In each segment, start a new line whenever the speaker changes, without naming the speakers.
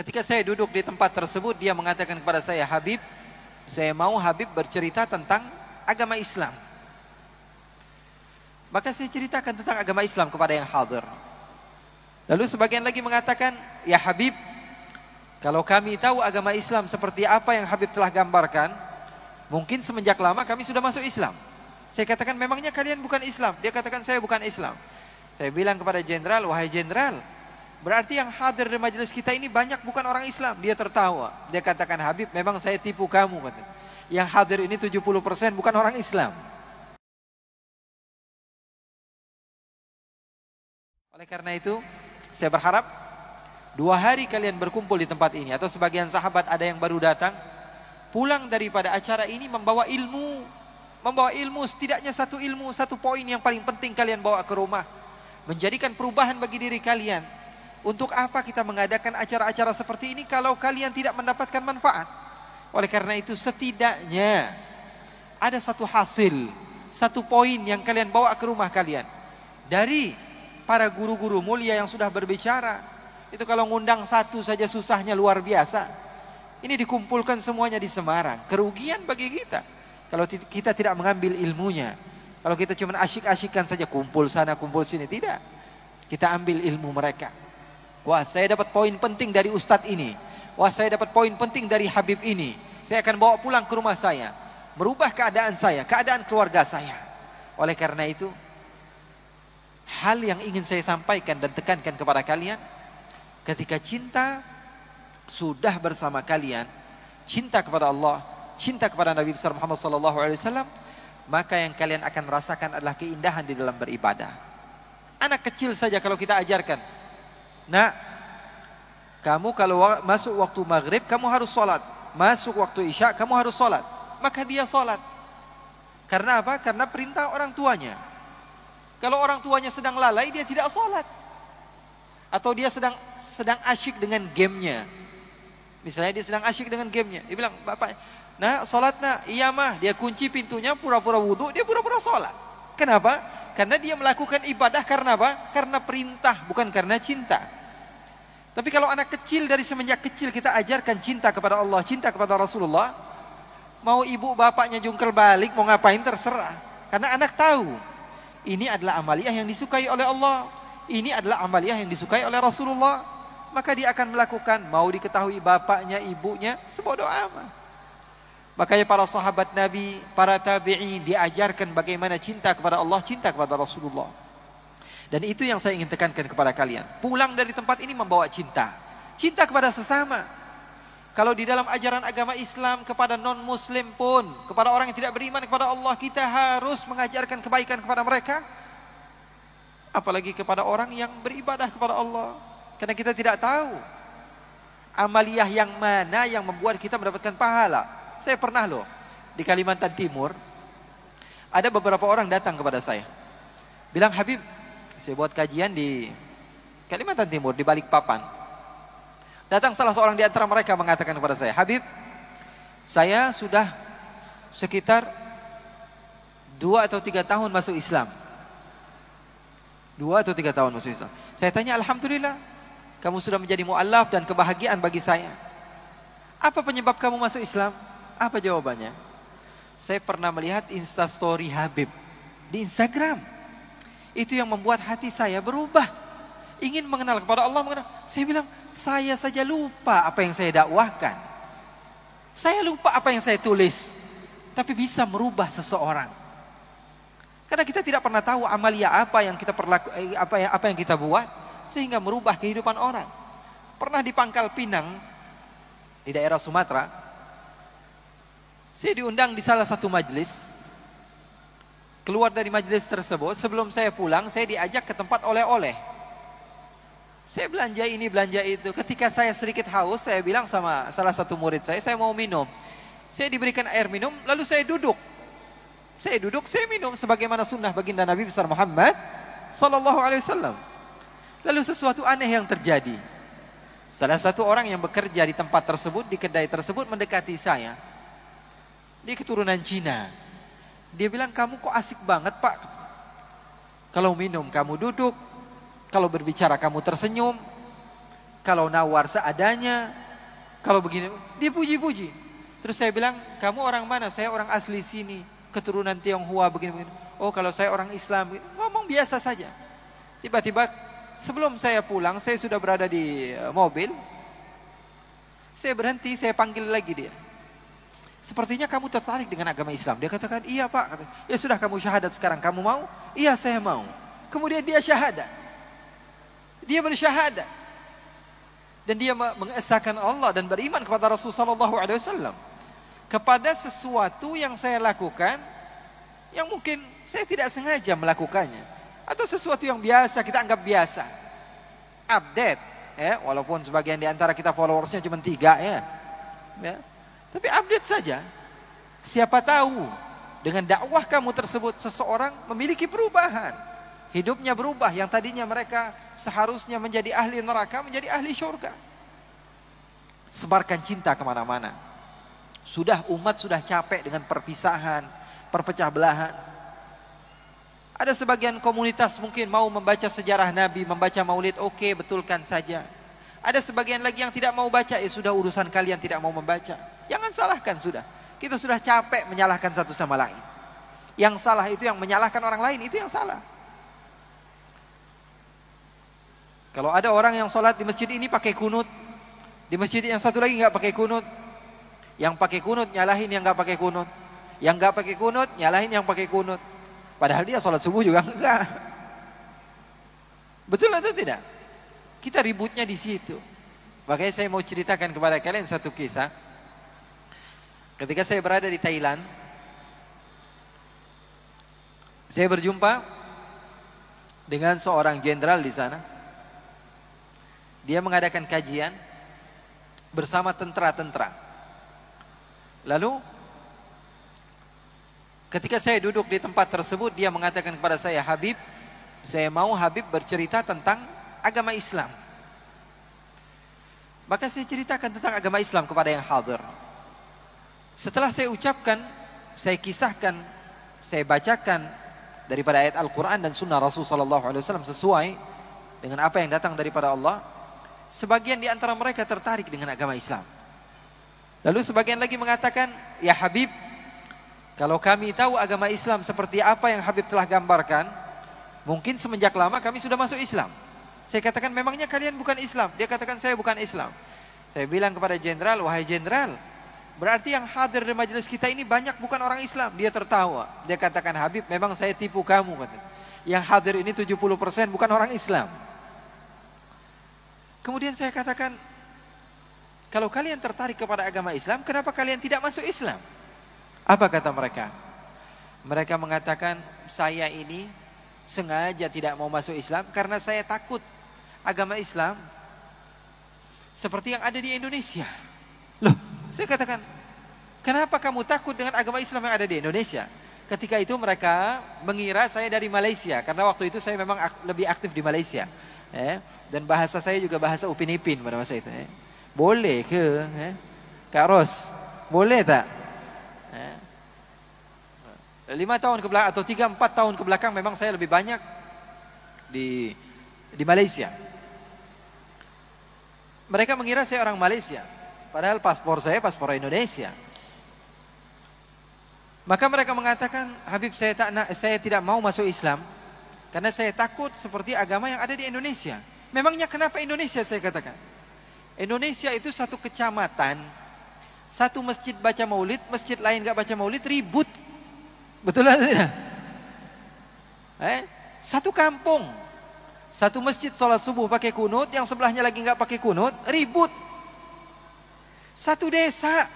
Ketika saya duduk di tempat tersebut, dia mengatakan kepada saya, Habib, saya mau Habib bercerita tentang agama Islam. Maka saya ceritakan tentang agama Islam kepada yang hadir. Lalu sebagian lagi mengatakan, ya Habib, kalau kami tahu agama Islam seperti apa yang Habib telah gambarkan, mungkin semenjak lama kami sudah masuk Islam. Saya katakan, memangnya kalian bukan Islam? Dia katakan, saya bukan Islam. Saya bilang kepada jenderal, wahai jenderal, berarti yang hadir di majelis kita ini banyak bukan orang Islam. Dia tertawa. Dia katakan, Habib, memang saya tipu kamu. Yang hadir ini 70% bukan orang Islam. Oleh karena itu, saya berharap 2 hari kalian berkumpul di tempat ini, atau sebagian sahabat ada yang baru datang, pulang daripada acara ini membawa ilmu. Membawa ilmu, setidaknya satu ilmu, satu poin yang paling penting kalian bawa ke rumah. Menjadikan perubahan bagi diri kalian. Untuk apa kita mengadakan acara-acara seperti ini kalau kalian tidak mendapatkan manfaat? Oleh karena itu, setidaknya ada satu hasil, satu poin yang kalian bawa ke rumah kalian. Dari para guru-guru mulia yang sudah berbicara, itu kalau ngundang satu saja susahnya luar biasa. Ini dikumpulkan semuanya di Semarang. Kerugian bagi kita kalau kita tidak mengambil ilmunya. Kalau kita cuma asyik-asyikkan saja, kumpul sana kumpul sini, tidak. Kita ambil ilmu mereka. Wah, saya dapat poin penting dari ustadz ini. Wah, saya dapat poin penting dari Habib ini. Saya akan bawa pulang ke rumah saya, merubah keadaan saya, keadaan keluarga saya. Oleh karena itu, hal yang ingin saya sampaikan dan tekankan kepada kalian, ketika cinta sudah bersama kalian, cinta kepada Allah, cinta kepada Nabi besar Muhammad SAW, maka yang kalian akan rasakan adalah keindahan di dalam beribadah. Anak kecil saja kalau kita ajarkan, nak, kamu kalau masuk waktu maghrib kamu harus sholat, masuk waktu isya kamu harus sholat, maka dia sholat. Karena apa? Karena perintah orang tuanya. Kalau orang tuanya sedang lalai, dia tidak sholat. Atau dia sedang asyik dengan gamenya. Misalnya dia sedang asyik dengan gamenya. Dia bilang, bapak, nah sholat nak? Iya mah. Dia kunci pintunya, pura-pura wudhu, dia pura-pura sholat. Kenapa? Karena dia melakukan ibadah karena apa? Karena perintah, bukan karena cinta. Tapi kalau anak kecil, dari semenjak kecil kita ajarkan cinta kepada Allah, cinta kepada Rasulullah, mau ibu bapaknya jungkel balik, mau ngapain terserah. Karena anak tahu, ini adalah amaliyah yang disukai oleh Allah. Ini adalah amaliyah yang disukai oleh Rasulullah. Maka dia akan melakukan, mau diketahui bapaknya, ibunya, sebodoh amat. Makanya para sahabat Nabi, para tabi'in diajarkan bagaimana cinta kepada Allah, cinta kepada Rasulullah. Dan itu yang saya ingin tekankan kepada kalian. Pulang dari tempat ini membawa cinta. Cinta kepada sesama. Kalau di dalam ajaran agama Islam kepada non-muslim pun, kepada orang yang tidak beriman kepada Allah, kita harus mengajarkan kebaikan kepada mereka. Apalagi kepada orang yang beribadah kepada Allah. Karena kita tidak tahu amaliyah yang mana yang membuat kita mendapatkan pahala. Saya pernah loh, di Kalimantan Timur, ada beberapa orang datang kepada saya. Bilang, Habib, saya buat kajian di Kalimantan Timur, di Balikpapan. Datang salah seorang di antara mereka mengatakan kepada saya, Habib, saya sudah sekitar 2 atau 3 tahun masuk Islam. 2 atau 3 tahun masuk Islam. Saya tanya, alhamdulillah, kamu sudah menjadi mu'allaf dan kebahagiaan bagi saya. Apa penyebab kamu masuk Islam? Apa jawabannya? Saya pernah melihat Instastory Habib di Instagram. Itu yang membuat hati saya berubah. Ingin mengenal kepada Allah. Saya bilang, saya saja lupa apa yang saya dakwahkan. Saya lupa apa yang saya tulis. Tapi bisa merubah seseorang. Karena kita tidak pernah tahu amalia apa yang kita apa yang kita buat sehingga merubah kehidupan orang. Pernah di Pangkal Pinang di daerah Sumatera, saya diundang di salah satu majelis. Keluar dari majelis tersebut, sebelum saya pulang, saya diajak ke tempat oleh-oleh. Saya belanja ini, belanja itu. Ketika saya sedikit haus, saya bilang sama salah satu murid saya mau minum. Saya diberikan air minum, lalu saya duduk. Saya minum sebagaimana sunnah baginda Nabi besar Muhammad sallallahu alaihi wasallam. Lalu sesuatu aneh yang terjadi. Salah satu orang yang bekerja di tempat tersebut, di kedai tersebut, mendekati saya. Dia keturunan Cina. Dia bilang, kamu kok asik banget pak. Kalau minum kamu duduk, kalau berbicara kamu tersenyum, kalau nawar seadanya, kalau begini, dia puji-puji. Terus saya bilang, kamu orang mana? Saya orang asli sini, keturunan Tionghoa begini-begini. Oh, kalau saya orang Islam, ngomong biasa saja. Tiba-tiba sebelum saya pulang, saya sudah berada di mobil. Saya berhenti, saya panggil lagi dia. Sepertinya kamu tertarik dengan agama Islam. Dia katakan, iya Pak. Ya sudah, kamu syahadat sekarang, kamu mau? Iya, saya mau. Kemudian dia syahadat. Dia bersyahadat. Dan dia mengesahkan Allah dan beriman kepada Rasulullah SAW. Kepada sesuatu yang saya lakukan, yang mungkin saya tidak sengaja melakukannya. Atau sesuatu yang biasa, kita anggap biasa. Update. Ya, walaupun sebagian di antara kita followersnya cuma 3 ya. Tapi update saja. Siapa tahu dengan dakwah kamu tersebut seseorang memiliki perubahan. Hidupnya berubah, yang tadinya mereka seharusnya menjadi ahli neraka menjadi ahli syurga. Sebarkan cinta kemana-mana. Umat sudah capek dengan perpisahan, perpecah belahan. Ada sebagian komunitas mungkin mau membaca sejarah Nabi, membaca maulid, oke, betulkan saja. Ada sebagian lagi yang tidak mau baca, ya sudah, urusan kalian tidak mau membaca. Jangan salahkan sudah. Kita sudah capek menyalahkan satu sama lain. Yang salah itu yang menyalahkan orang lain, itu yang salah. Kalau ada orang yang sholat di masjid ini pakai kunut, di masjid yang satu lagi nggak pakai kunut. Yang pakai kunut nyalahin yang nggak pakai kunut. Yang nggak pakai kunut nyalahin yang pakai kunut. Padahal dia sholat subuh juga enggak. Betul atau tidak? Kita ributnya di situ. Makanya saya mau ceritakan kepada kalian satu kisah. Ketika saya berada di Thailand, saya berjumpa dengan seorang jenderal di sana. Dia mengadakan kajian bersama tentara-tentara. Lalu ketika saya duduk di tempat tersebut, dia mengatakan kepada saya, Habib, saya mau Habib bercerita tentang agama Islam. Maka saya ceritakan tentang agama Islam kepada yang hadir. Setelah saya ucapkan, saya kisahkan, saya bacakan daripada ayat Al-Quran dan Sunnah Rasulullah SAW sesuai dengan apa yang datang daripada Allah. Sebagian di antara mereka tertarik dengan agama Islam. Lalu sebagian lagi mengatakan, ya Habib, kalau kami tahu agama Islam seperti apa yang Habib telah gambarkan, mungkin semenjak lama kami sudah masuk Islam. Saya katakan, memangnya kalian bukan Islam? Dia katakan, saya bukan Islam. Saya bilang kepada jenderal, wahai jenderal, berarti yang hadir di majelis kita ini banyak bukan orang Islam. Dia tertawa. Dia katakan, Habib, memang saya tipu kamu. Yang hadir ini 70% bukan orang Islam. Kemudian saya katakan, kalau kalian tertarik kepada agama Islam, kenapa kalian tidak masuk Islam? Apa kata mereka? Mereka mengatakan, saya ini sengaja tidak mau masuk Islam karena saya takut agama Islam seperti yang ada di Indonesia. Loh, saya katakan, kenapa kamu takut dengan agama Islam yang ada di Indonesia? Ketika itu mereka mengira saya dari Malaysia, karena waktu itu saya memang lebih aktif di Malaysia. Dan bahasa saya juga bahasa Upin Ipin pada masa itu. Boleh ke? Kak Ros, boleh tak? 5 tahun ke belakang atau 3-4 tahun ke belakang memang saya lebih banyak di Malaysia. Mereka mengira saya orang Malaysia, padahal paspor saya paspor Indonesia. Maka mereka mengatakan, Habib, saya tidak mau masuk Islam karena saya takut seperti agama yang ada di Indonesia. Memangnya kenapa Indonesia? Saya katakan, Indonesia itu satu kecamatan, satu masjid baca maulid, masjid lain gak baca maulid, ribut. Betul atau tidak? Satu kampung, satu masjid sholat subuh pakai kunut, yang sebelahnya lagi nggak pakai kunut, ribut. Satu desa,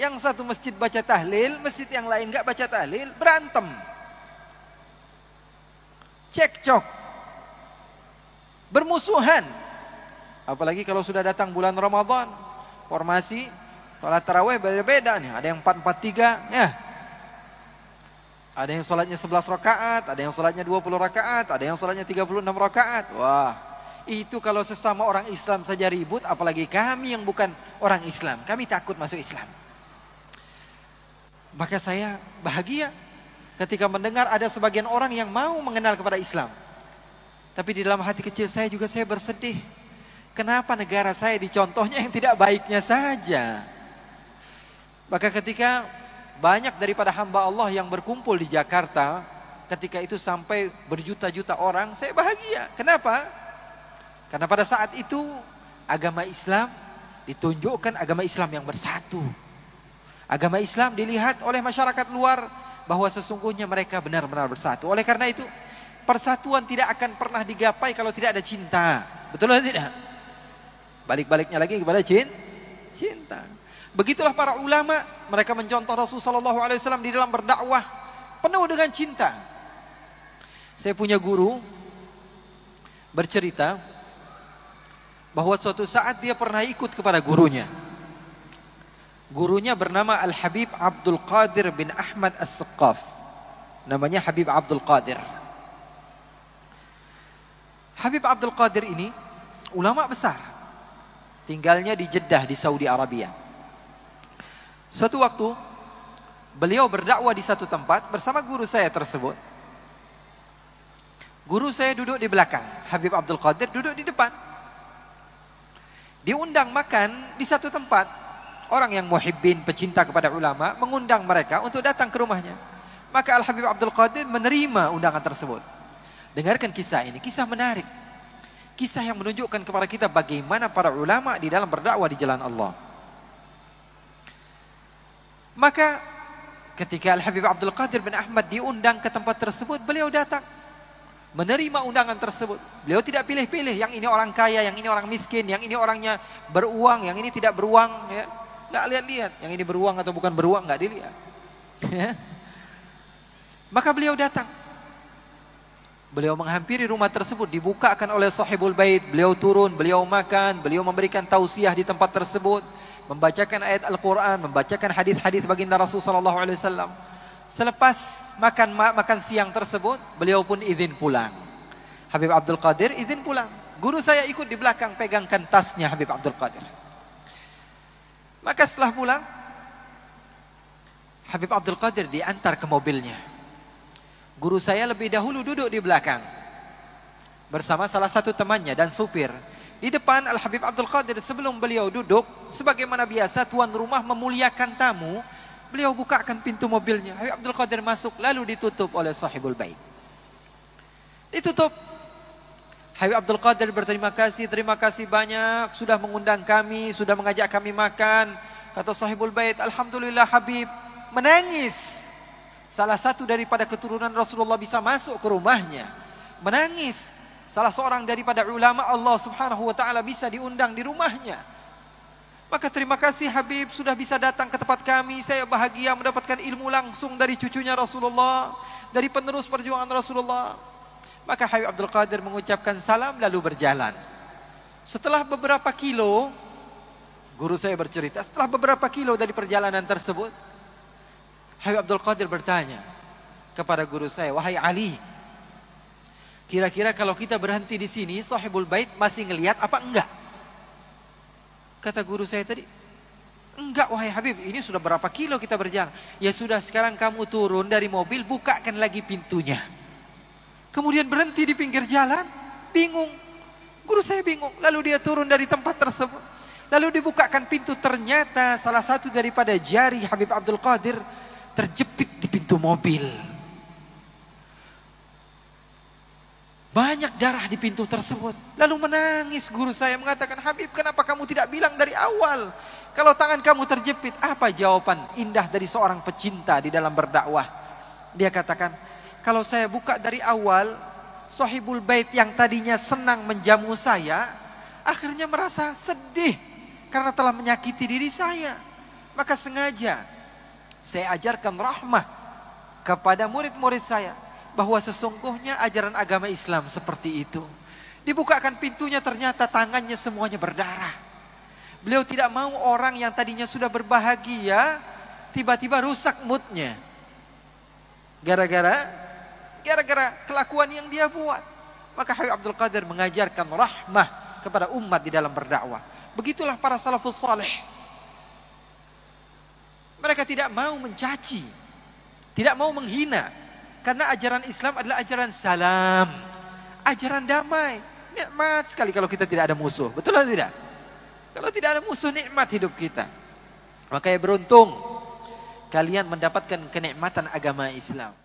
yang satu masjid baca tahlil, masjid yang lain nggak baca tahlil, berantem, cekcok, bermusuhan. Apalagi kalau sudah datang bulan Ramadan, formasi sholat tarawih beda-beda nih. Ada yang 4-4-3 ya. Ada yang sholatnya 11 rakaat, ada yang sholatnya 20 rakaat, ada yang sholatnya 36 rakaat. Wah, itu kalau sesama orang Islam saja ribut, apalagi kami yang bukan orang Islam. Kami takut masuk Islam. Maka saya bahagia ketika mendengar ada sebagian orang yang mau mengenal kepada Islam. Tapi di dalam hati kecil saya juga saya bersedih. Kenapa negara saya dicontohnya yang tidak baiknya saja? Maka ketika banyak daripada hamba Allah yang berkumpul di Jakarta, ketika itu sampai berjuta-juta orang, saya bahagia. Kenapa? Karena pada saat itu agama Islam ditunjukkan agama Islam yang bersatu. Agama Islam dilihat oleh masyarakat luar bahwa sesungguhnya mereka benar-benar bersatu. Oleh karena itu, persatuan tidak akan pernah digapai kalau tidak ada cinta. Betul atau tidak? Balik-baliknya lagi kepada cinta. Begitulah para ulama, mereka mencontoh Rasulullah SAW di dalam berdakwah penuh dengan cinta. Saya punya guru bercerita bahwa suatu saat dia pernah ikut kepada gurunya. Gurunya bernama Al-Habib Abdul Qadir bin Ahmad As-Saqqaf. Namanya Habib Abdul Qadir. Habib Abdul Qadir ini ulama besar. Tinggalnya di Jeddah di Saudi Arabia. Suatu waktu beliau berdakwah di satu tempat bersama guru saya tersebut. Guru saya duduk di belakang, Habib Abdul Qadir duduk di depan. Diundang makan di satu tempat. Orang yang muhibbin, pecinta kepada ulama, mengundang mereka untuk datang ke rumahnya. Maka Al-Habib Abdul Qadir menerima undangan tersebut. Dengarkan kisah ini, kisah menarik. Kisah yang menunjukkan kepada kita bagaimana para ulama di dalam berdakwah di jalan Allah. Maka ketika Al-Habib Abdul Qadir bin Ahmad diundang ke tempat tersebut, beliau datang. Menerima undangan tersebut. Beliau tidak pilih-pilih, yang ini orang kaya, yang ini orang miskin, yang ini orangnya beruang, yang ini tidak beruang, ya. Nggak lihat-lihat, yang ini beruang atau bukan beruang, nggak dilihat. Maka beliau datang. Beliau menghampiri rumah tersebut, dibukakan oleh sahibul bait. Beliau turun, beliau makan, beliau memberikan tausiah di tempat tersebut, membacakan ayat Al-Quran, membacakan hadis-hadis baginda Rasulullah SAW. Selepas makan siang tersebut, beliau pun izin pulang. Habib Abdul Qadir izin pulang. Guru saya ikut di belakang, pegangkan tasnya Habib Abdul Qadir. Maka setelah pulang, Habib Abdul Qadir diantar ke mobilnya. Guru saya lebih dahulu duduk di belakang bersama salah satu temannya dan supir. Di depan Al-Habib Abdul Qadir, sebelum beliau duduk, sebagaimana biasa tuan rumah memuliakan tamu, beliau bukakan pintu mobilnya. Habib Abdul Qadir masuk, lalu ditutup oleh sahibul bait. Ditutup. Habib Abdul Qadir berterima kasih, terima kasih banyak sudah mengundang kami, sudah mengajak kami makan. Kata sahibul bait, alhamdulillah Habib, menangis. Salah satu daripada keturunan Rasulullah bisa masuk ke rumahnya. Menangis. Salah seorang daripada ulama Allah Subhanahu wa taala bisa diundang di rumahnya. Maka terima kasih Habib sudah bisa datang ke tempat kami. Saya bahagia mendapatkan ilmu langsung dari cucunya Rasulullah, dari penerus perjuangan Rasulullah. Maka Habib Abdul Qadir mengucapkan salam lalu berjalan. Setelah beberapa kilo, guru saya bercerita, setelah beberapa kilo dari perjalanan tersebut, Habib Abdul Qadir bertanya kepada guru saya, wahai Ali, kira-kira kalau kita berhenti di sini, sahibul bait masih ngelihat apa enggak? Kata guru saya tadi, enggak wahai Habib, ini sudah berapa kilo kita berjalan. Ya sudah, sekarang kamu turun dari mobil, bukakan lagi pintunya. Kemudian berhenti di pinggir jalan, bingung. Guru saya bingung. Lalu dia turun dari tempat tersebut. Lalu dibukakan pintu, ternyata salah satu daripada jari Habib Abdul Qadir terjepit di pintu mobil. Banyak darah di pintu tersebut. Lalu menangis guru saya, mengatakan, Habib, kenapa kamu tidak bilang dari awal? Kalau tangan kamu terjepit, apa jawaban indah dari seorang pecinta di dalam berdakwah? Dia katakan, kalau saya buka dari awal, sahibul bait yang tadinya senang menjamu saya, akhirnya merasa sedih karena telah menyakiti diri saya. Maka sengaja saya ajarkan rahmah kepada murid-murid saya, bahwa sesungguhnya ajaran agama Islam seperti itu. Dibukakan pintunya, ternyata tangannya semuanya berdarah. Beliau tidak mau orang yang tadinya sudah berbahagia tiba-tiba rusak moodnya gara-gara kelakuan yang dia buat. Maka Habib Abdul Qadir mengajarkan rahmah kepada umat di dalam berdakwah. Begitulah para salafus saleh. Mereka tidak mau mencaci, tidak mau menghina, karena ajaran Islam adalah ajaran salam, ajaran damai. Nikmat sekali kalau kita tidak ada musuh. Betul atau tidak? Kalau tidak ada musuh, nikmat hidup kita. Makanya beruntung kalian mendapatkan kenikmatan agama Islam.